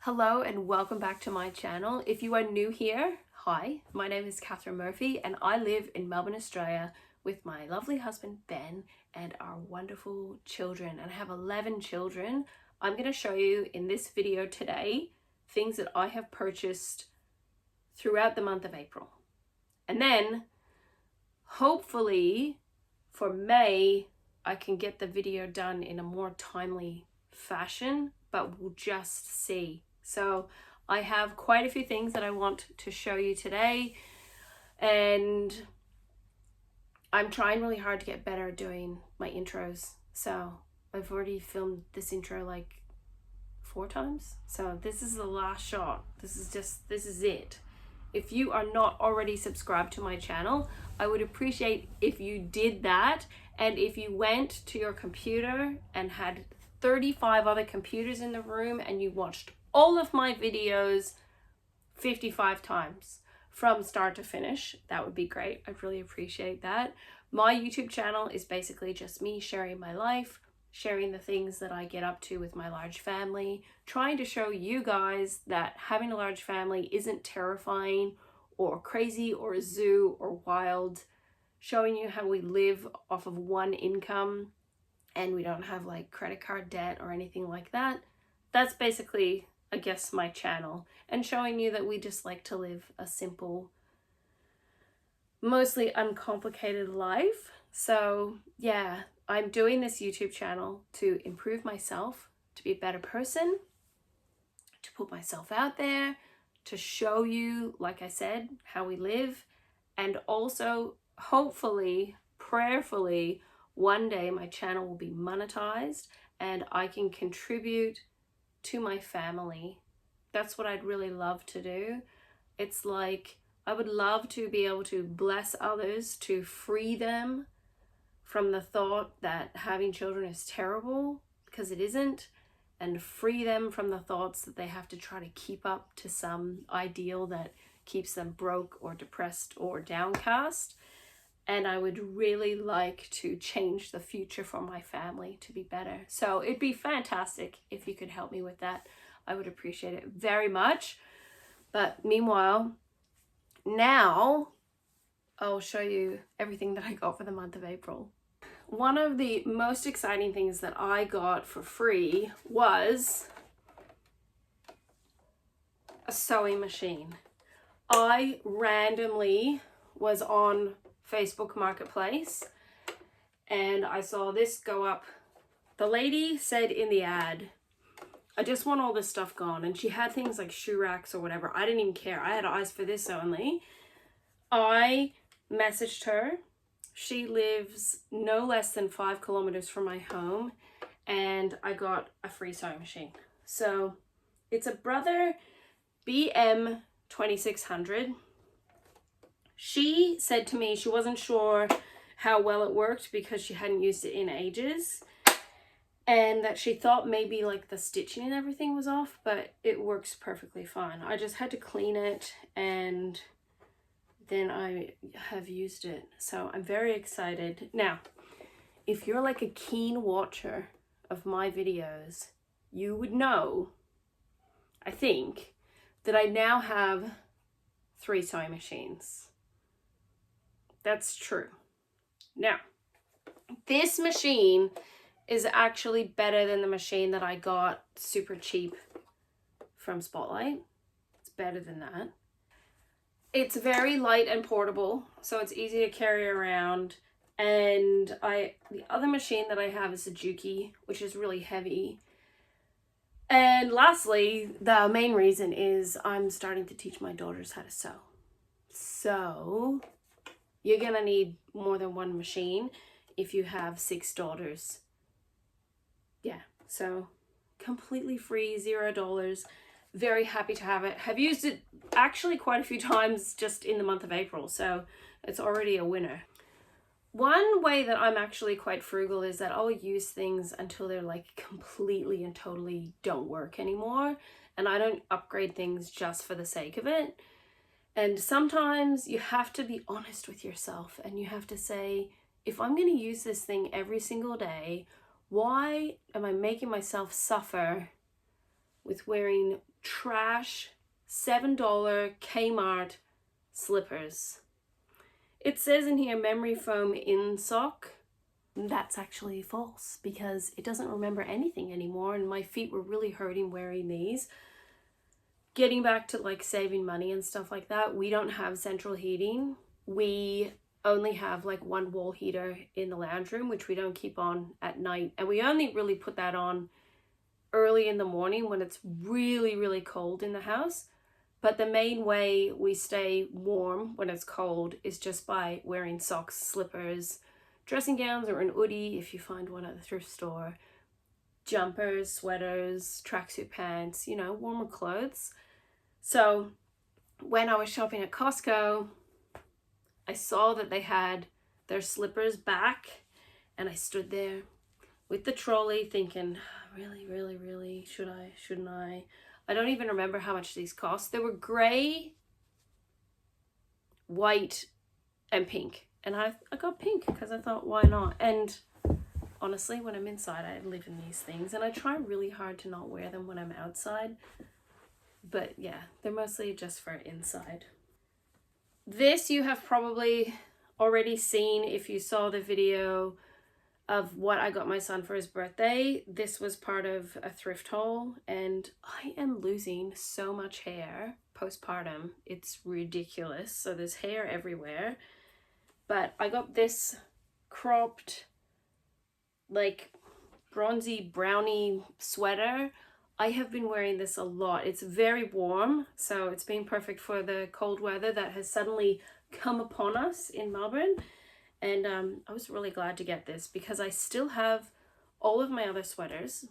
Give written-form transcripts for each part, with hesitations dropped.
Hello and welcome back to my channel. If you are new here, hi, my name is Katherine Murphy and I live in Melbourne, Australia with my lovely husband Ben and our wonderful children. And I have 11 children. I'm going to show you in this video today things that I have purchased throughout the month of April. And then hopefully for May, I can get the video done in a more timely fashion, but we'll just see. So I have quite a few things that I want to show you today, and I'm trying really hard to get better at doing my intros. So I've already filmed this intro like 4 times. So this is the last shot. This is it. If you are not already subscribed to my channel, I would appreciate if you did that, and if you went to your computer and had 35 other computers in the room and you watched all of my videos 55 times from start to finish, that would be great. I'd really appreciate that. My YouTube channel is basically just me sharing my life, sharing the things that I get up to with my large family, trying to show you guys that having a large family isn't terrifying or crazy or a zoo or wild, showing you how we live off of one income and we don't have like credit card debt or anything like that. That's basically, I guess, my channel, and showing you that we just like to live a simple, mostly uncomplicated life. So yeah, I'm doing this YouTube channel to improve myself, to be a better person, to put myself out there, to show you, like I said, how we live, and also hopefully, prayerfully, one day my channel will be monetized and I can contribute to my family. That's what I'd really love to do. It's like I would love to be able to bless others, to free them from the thought that having children is terrible, because it isn't, and free them from the thoughts that they have to try to keep up to some ideal that keeps them broke or depressed or downcast. And I would really like to change the future for my family to be better. So it'd be fantastic if you could help me with that. I would appreciate it very much. But meanwhile, now I'll show you everything that I got for the month of April. One of the most exciting things that I got for free was a sewing machine. I randomly was on Facebook Marketplace and I saw this go up. The lady said in the ad, I just want all this stuff gone, and she had things like shoe racks or whatever. I didn't even care. I had eyes for this only. I messaged her. She lives no less than 5 kilometers from my home, and I got a free sewing machine. So it's a Brother BM 2600. She said to me she wasn't sure how well it worked because she hadn't used it in ages, and that she thought maybe like the stitching and everything was off, but it works perfectly fine. I just had to clean it and then I have used it. So I'm very excited. Now, if you're like a keen watcher of my videos, you would know, I think, that I now have 3 sewing machines. That's true. Now, this machine is actually better than the machine that I got super cheap from Spotlight. It's better than that. It's very light and portable, so it's easy to carry around. And the other machine that I have is a Juki, which is really heavy. And lastly, the main reason is I'm starting to teach my daughters how to sew. So you're gonna need more than one machine if you have 6 daughters. Yeah, so completely free, $0. Very happy to have it. Have used it actually quite a few times just in the month of April, so it's already a winner. One way that I'm actually quite frugal is that I'll use things until they're like completely and totally don't work anymore, and I don't upgrade things just for the sake of it. And sometimes you have to be honest with yourself and you have to say, if I'm going to use this thing every single day, why am I making myself suffer with wearing trash $7 Kmart slippers. It says in here memory foam in sock. That's actually false because it doesn't remember anything anymore, and my feet were really hurting wearing these. Getting back to like saving money and stuff like that, we don't have central heating. We only have like one wall heater in the lounge room, which we don't keep on at night, and we only really put that on early in the morning when it's really, really cold in the house. But the main way we stay warm when it's cold is just by wearing socks, slippers, dressing gowns, or an hoodie if you find one at the thrift store, jumpers, sweaters, tracksuit pants, you know, warmer clothes. So when I was shopping at Costco, I saw that they had their slippers back, and I stood there with the trolley thinking, really, should I, shouldn't I? I don't even remember how much these cost. They were gray, white, and pink. And I got pink because I thought, why not? And honestly, when I'm inside, I live in these things. And I try really hard to not wear them when I'm outside. But yeah, they're mostly just for inside. This you have probably already seen if you saw the video of what I got my son for his birthday. This was part of a thrift haul, and I am losing so much hair postpartum. It's ridiculous. So there's hair everywhere. But I got this cropped, like bronzy brownie sweater. I have been wearing this a lot. It's very warm, so it's been perfect for the cold weather that has suddenly come upon us in Melbourne. And I was really glad to get this because I still have all of my other sweaters,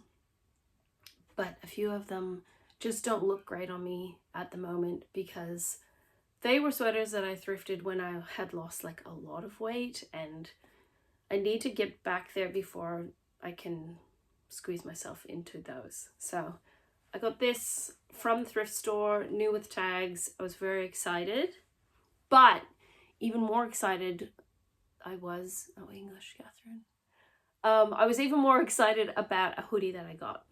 but a few of them just don't look great on me at the moment because they were sweaters that I thrifted when I had lost like a lot of weight, and I need to get back there before I can squeeze myself into those. So I got this from the thrift store, new with tags. I was very excited, but even more excited I was, oh, English, Catherine. I was even more excited about a hoodie that I got.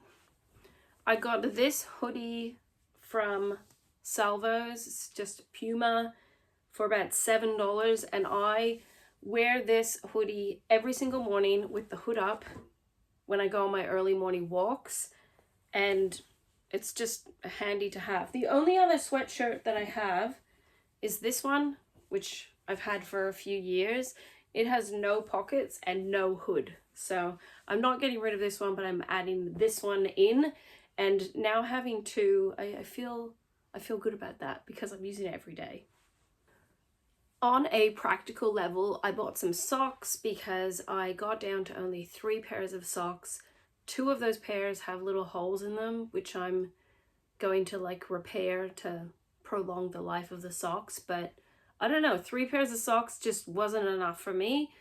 I got this hoodie from Salvo's. It's just Puma for about $7, and I wear this hoodie every single morning with the hood up when I go on my early morning walks, and it's just handy to have. The only other sweatshirt that I have is this one, which I've had for a few years. It has no pockets and no hood. So I'm not getting rid of this one, but I'm adding this one in. And now having two, I feel good about that because I'm using it every day. On a practical level, I bought some socks because I got down to only 3 pairs of socks. 2 of those pairs have little holes in them, which I'm going to like repair to prolong the life of the socks. But I don't know, 3 pairs of socks just wasn't enough for me.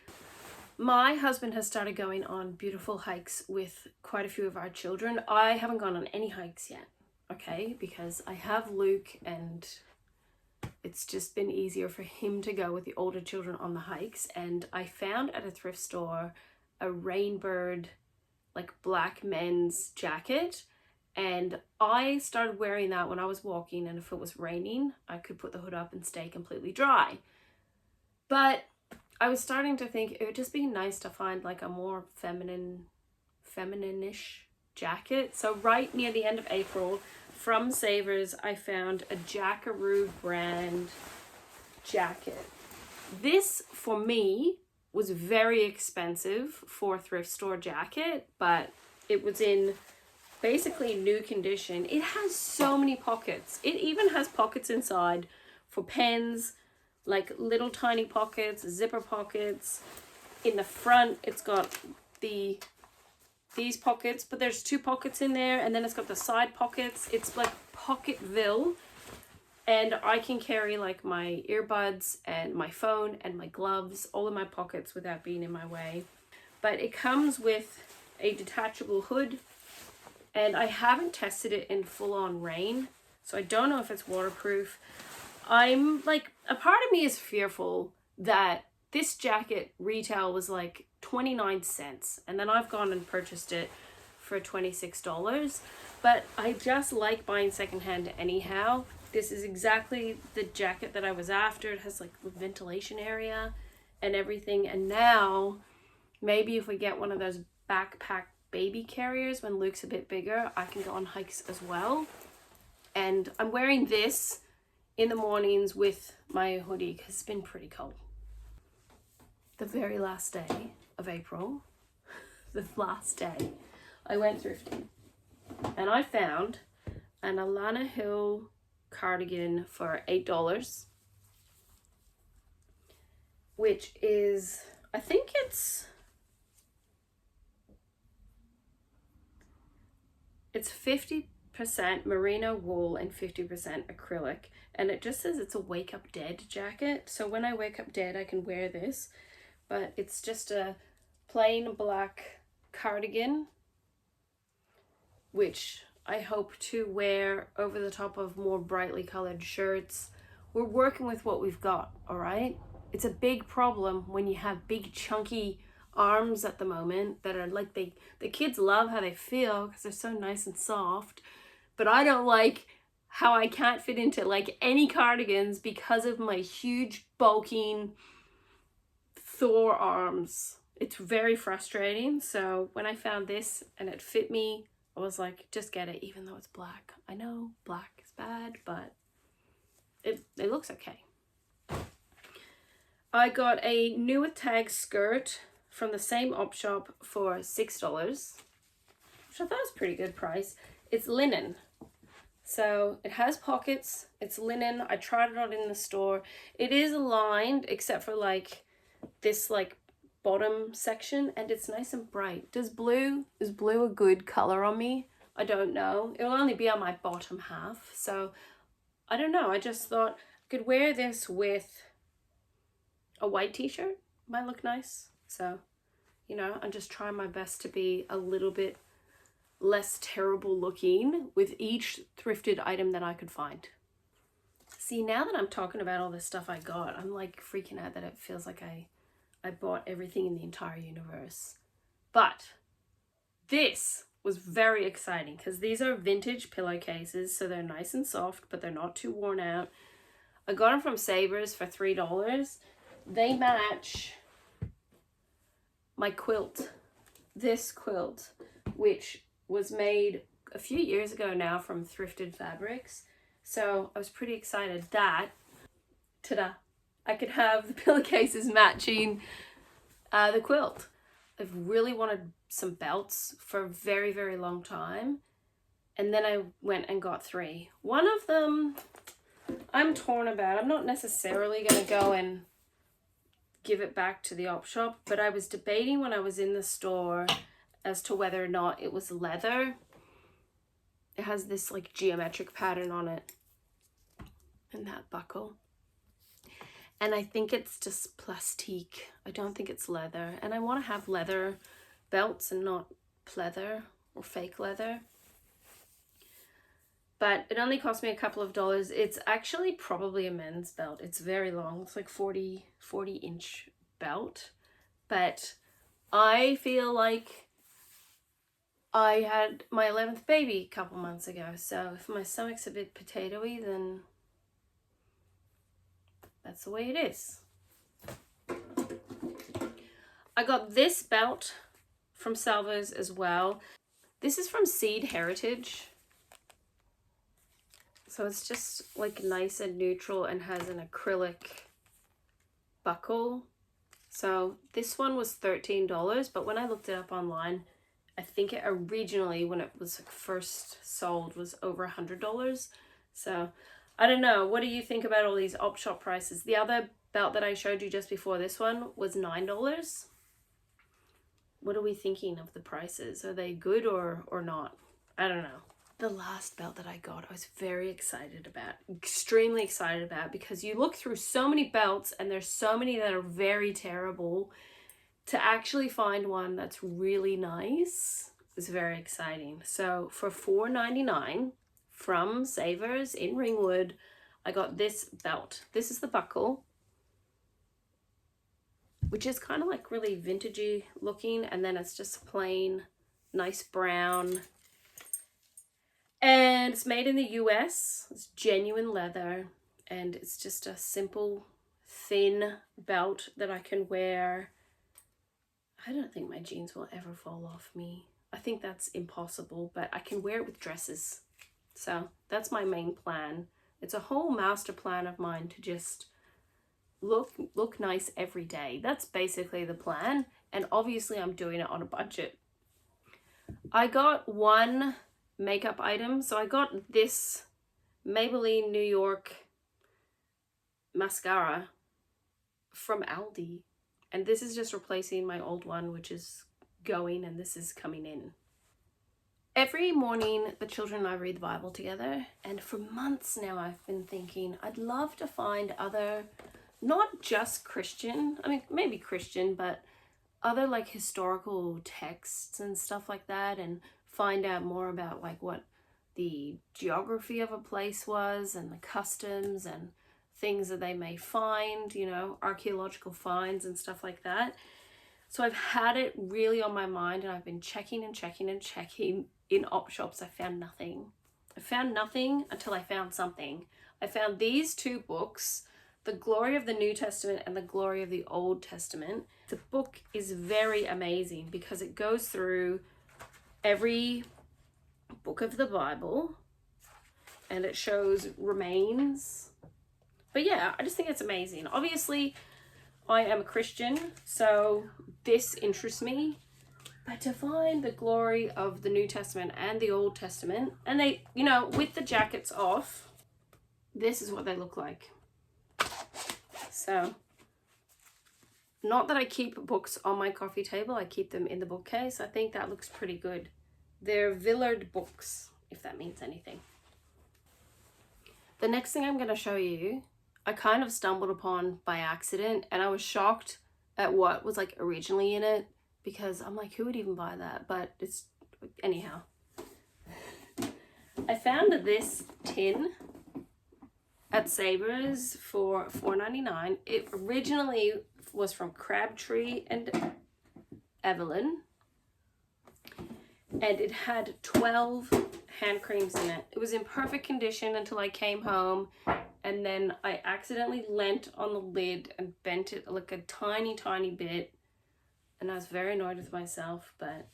My husband has started going on beautiful hikes with quite a few of our children. I haven't gone on any hikes yet, okay? Because I have Luke, and it's just been easier for him to go with the older children on the hikes. And I found at a thrift store a Rainbird, like black men's jacket. And I started wearing that when I was walking, and if it was raining, I could put the hood up and stay completely dry. But I was starting to think it would just be nice to find like a more feminine-ish jacket. So right near the end of April, from Savers, I found a Jackaroo brand jacket. This, for me, was very expensive for a thrift store jacket, but it was in basically new condition. It has so many pockets. It even has pockets inside for pens, like little tiny pockets, zipper pockets. In the front, it's got these pockets, but there's 2 pockets in there, and then it's got the side pockets. It's like Pocketville, and I can carry like my earbuds and my phone and my gloves all in my pockets without being in my way. But it comes with a detachable hood, and I haven't tested it in full-on rain, so I don't know if it's waterproof. I'm like, a part of me is fearful that this jacket retail was like 29 cents, and then I've gone and purchased it for $26. but I just like buying secondhand anyhow. This is exactly the jacket that I was after. It has like a ventilation area and everything. And now maybe if we get one of those backpack baby carriers when Luke's a bit bigger, I can go on hikes as well. And I'm wearing this in the mornings with my hoodie because it's been pretty cold. The very last day of April, the last day, I went thrifting and I found an Alana Hill cardigan for $8, which is, I think it's 50% merino wool and 50% acrylic, and it just says it's a wake up dead jacket. So when I wake up dead I can wear this, but it's just a plain black cardigan, which I hope to wear over the top of more brightly colored shirts. We're working with what we've got, all right? It's a big problem when you have big chunky arms at the moment that are like, the kids love how they feel because they're so nice and soft, but I don't like how I can't fit into like any cardigans because of my huge bulking Thor arms. It's very frustrating. So when I found this and it fit me, I was like, just get it, even though it's black. I know black is bad, but it looks okay. I got a newer tag skirt from the same op shop for $6, which I thought was a pretty good price. It's linen. So it has pockets, it's linen. I tried it on in the store. It is lined except for like this like bottom section, and it's nice and bright. Is blue a good color on me? I don't know. It'll only be on my bottom half, so I don't know. I just thought I could wear this with a white t-shirt. Might look nice. So, you know, I'm just trying my best to be a little bit less terrible looking with each thrifted item that I could find. See, now that I'm talking about all this stuff I got, I'm like freaking out that it feels like I bought everything in the entire universe. But this was very exciting because these are vintage pillowcases, so they're nice and soft, but they're not too worn out. I got them from Savers for $3. They match my quilt, this quilt, which was made a few years ago now from thrifted fabrics. So I was pretty excited that, ta-da, I could have the pillowcases matching the quilt. I've really wanted some belts for a very, very long time. And then I went and got 3. One of them I'm torn about. I'm not necessarily going to go and give it back to the op shop, but I was debating when I was in the store as to whether or not it was leather. It has this like geometric pattern on it and that buckle. And I think it's just plastique. I don't think it's leather. And I want to have leather belts and not pleather or fake leather. But it only cost me a couple of dollars. It's actually probably a men's belt. It's very long. It's like 40-inch belt. But I feel like I had my 11th baby a couple months ago. So if my stomach's a bit potatoey, then that's the way it is. I got this belt from Salvos as well. This is from Seed Heritage. So it's just like nice and neutral and has an acrylic buckle. So this one was $13, but when I looked it up online, I think it originally, when it was first sold, was over $100. So I don't know. What do you think about all these op shop prices? The other belt that I showed you just before this one was $9. What are we thinking of the prices? Are they good or not? I don't know. The last belt that I got, I was very excited about, extremely excited about, because you look through so many belts and there's so many that are very terrible. To actually find one that's really nice is very exciting. So for $4.99 from Savers in Ringwood, I got this belt. This is the buckle, which is kind of like really vintagey looking, and then it's just plain nice brown And it's made in the US. It's genuine leather, and it's just a simple, thin belt that I can wear. I don't think my jeans will ever fall off me. I think that's impossible, but I can wear it with dresses. So that's my main plan. It's a whole master plan of mine to just look nice every day. That's basically the plan, and obviously I'm doing it on a budget. I got one makeup item. So I got this Maybelline New York mascara from Aldi, and this is just replacing my old one, which is going, and this is coming in. Every morning the children and I read the Bible together, and for months now I've been thinking I'd love to find other, not just Christian, I mean maybe Christian, but other like historical texts and stuff like that, and find out more about like what the geography of a place was and the customs and things that they may find, you know, archaeological finds and stuff like that. So I've had it really on my mind, and I've been checking and checking and checking in op shops. I found nothing. I found nothing until I found something. I found these two books, The Glory of the New Testament and The Glory of the Old Testament. The book is very amazing because it goes through every book of the Bible and it shows remains. But yeah, I just think it's amazing. Obviously, I am a Christian, so this interests me. But to find the glory of the New Testament and the Old Testament, and they, you know, with the jackets off, this is what they look like. So, not that I keep books on my coffee table, I keep them in the bookcase. I think that looks pretty good. They're Villard books, if that means anything. The next thing I'm going to show you, I kind of stumbled upon by accident, and I was shocked at what was like originally in it, because I'm like, who would even buy that? But it's, anyhow. I found this tin at Sabres for $4.99. It originally was from Crabtree and Evelyn, and it had 12 hand creams in it. It was in perfect condition until I came home, and then I accidentally leant on the lid and bent it like a tiny bit, and I was very annoyed with myself. But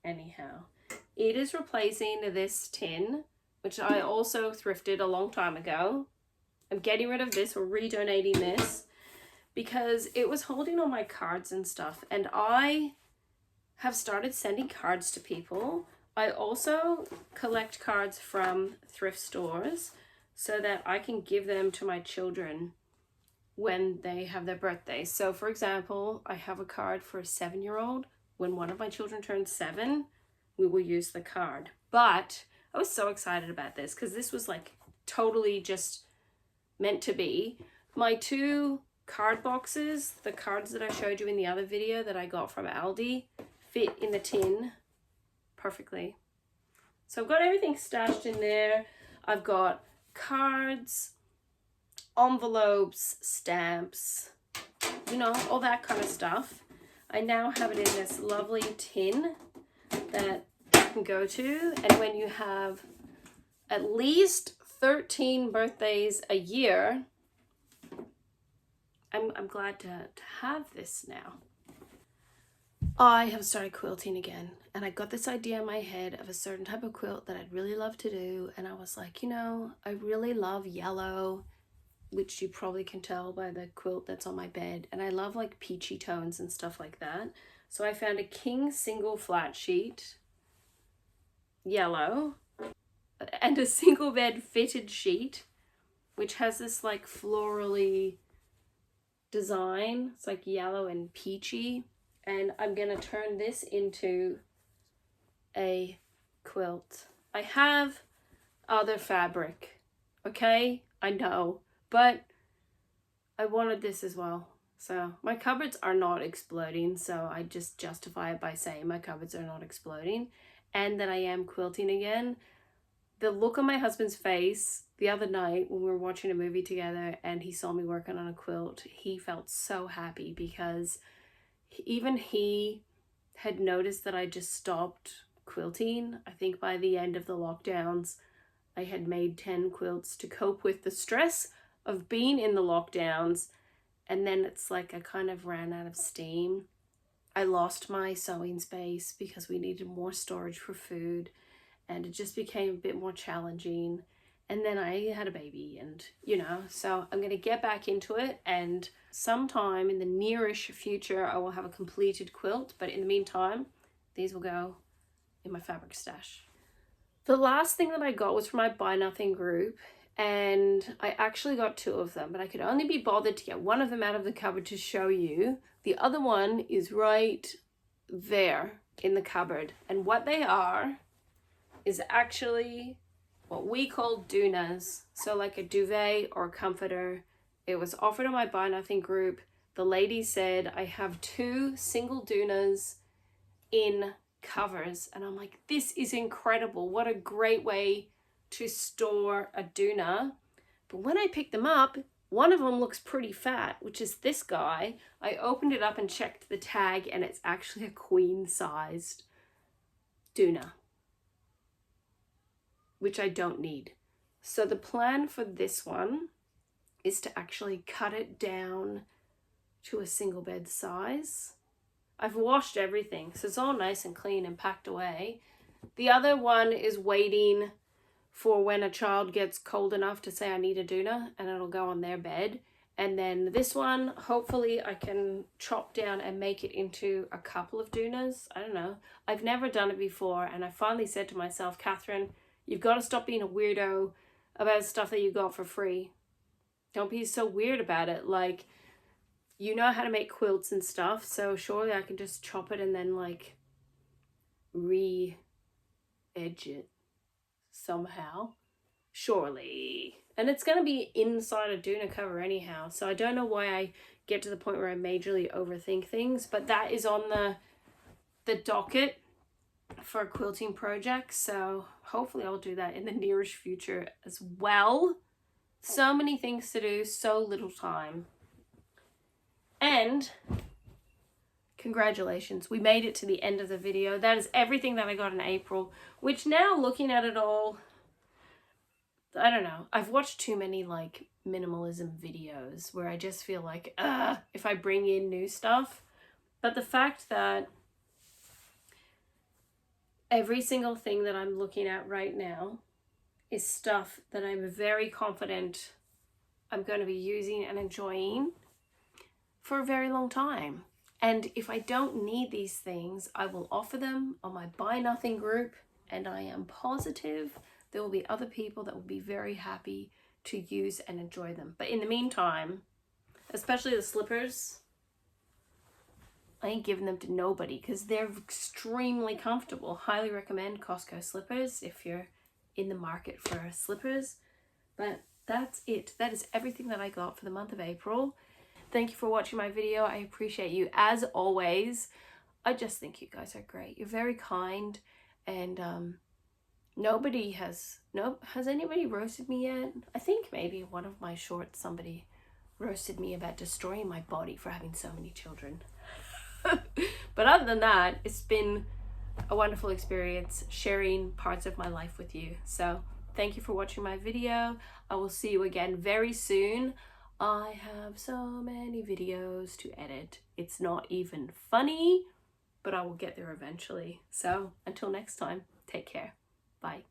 anyhow, it is replacing this tin, which I also thrifted a long time ago. I'm getting rid of this, or redonating this, because it was holding all my cards and stuff, and I have started sending cards to people. I also collect cards from thrift stores so that I can give them to my children when they have their birthdays. So for example, I have a card for a 7-year-old. When one of my children turns 7, we will use the card. But I was so excited about this because this was like totally just meant to be. My 2 card boxes, the cards that I showed you in the other video that I got from Aldi, fit in the tin perfectly. So I've got everything stashed in there. I've got cards, envelopes, stamps, you know, all that kind of stuff. I now have it in this lovely tin that I can go to, and when you have at least 13 birthdays a year, I'm glad to have this now. I have started quilting again, and I got this idea in my head of a certain type of quilt that I'd really love to do, and I was like, you know, I really love yellow, which you probably can tell by the quilt that's on my bed, and I love like peachy tones and stuff like that. So I found a king single flat sheet, yellow, and a single bed fitted sheet, which has this like florally design. It's like yellow and peachy. And I'm gonna turn this into a quilt. I have other fabric, okay? I know, but I wanted this as well. So my cupboards are not exploding, so I just justify it by saying my cupboards are not exploding, and that I am quilting again. The look on my husband's face the other night when we were watching a movie together and he saw me working on a quilt, he felt so happy because even he had noticed that I just stopped quilting. I think by the end of the lockdowns, I had made 10 quilts to cope with the stress of being in the lockdowns. And then it's like I kind of ran out of steam. I lost my sewing space because we needed more storage for food, and it just became a bit more challenging. And then I had a baby, and so I'm going to get back into it, and sometime in the nearish future I will have a completed quilt, but in the meantime these will go in my fabric stash. The last thing that I got was from my Buy Nothing group, and I actually got 2 of them, but I could only be bothered to get one of them out of the cupboard to show you. The other one is right there in the cupboard, and what they are is actually what we call Dunas, so like a duvet or a comforter. It was offered on my Buy Nothing group. The lady said, I have 2 single Dunas in covers, and I'm like, this is incredible. What a great way to store a Duna. But when I picked them up, one of them looks pretty fat, which is this guy. I opened it up and checked the tag, and it's actually a queen-sized Duna, which I don't need. So the plan for this one is to actually cut it down to a single bed size. I've washed everything, so it's all nice and clean and packed away. The other one is waiting for when a child gets cold enough to say I need a Duna, and it'll go on their bed. And then this one, hopefully I can chop down and make it into a couple of Dunas. I don't know. I've never done it before, and I finally said to myself, Catherine, you've got to stop being a weirdo about stuff that you got for free. Don't be so weird about it. Like, you know how to make quilts and stuff, so surely I can just chop it and then like re-edge it somehow. Surely. And it's going to be inside a Duna cover anyhow, so I don't know why I get to the point where I majorly overthink things, but that is on the docket for a quilting project, so hopefully I'll do that in the nearest future as well. So many things to do, so little time. And congratulations, we made it to the end of the video. That is everything that I got in April, which now looking at it all, I don't know. I've watched too many like minimalism videos where I just feel like, if I bring in new stuff. But the fact that every single thing that I'm looking at right now is stuff that I'm very confident I'm going to be using and enjoying for a very long time. And if I don't need these things, I will offer them on my Buy Nothing group, and I am positive there will be other people that will be very happy to use and enjoy them. But in the meantime, especially the slippers, I ain't giving them to nobody because they're extremely comfortable. Highly recommend Costco slippers if you're in the market for slippers. But that's it. That is everything that I got for the month of April. Thank you for watching my video. I appreciate you as always. I just think you guys are great. You're very kind, and has anybody roasted me yet? I think maybe one of my shorts somebody roasted me about destroying my body for having so many children. But other than that, it's been a wonderful experience sharing parts of my life with you. So thank you for watching my video. I will see you again very soon. I have so many videos to edit. It's not even funny, but I will get there eventually. So until next time, take care. Bye.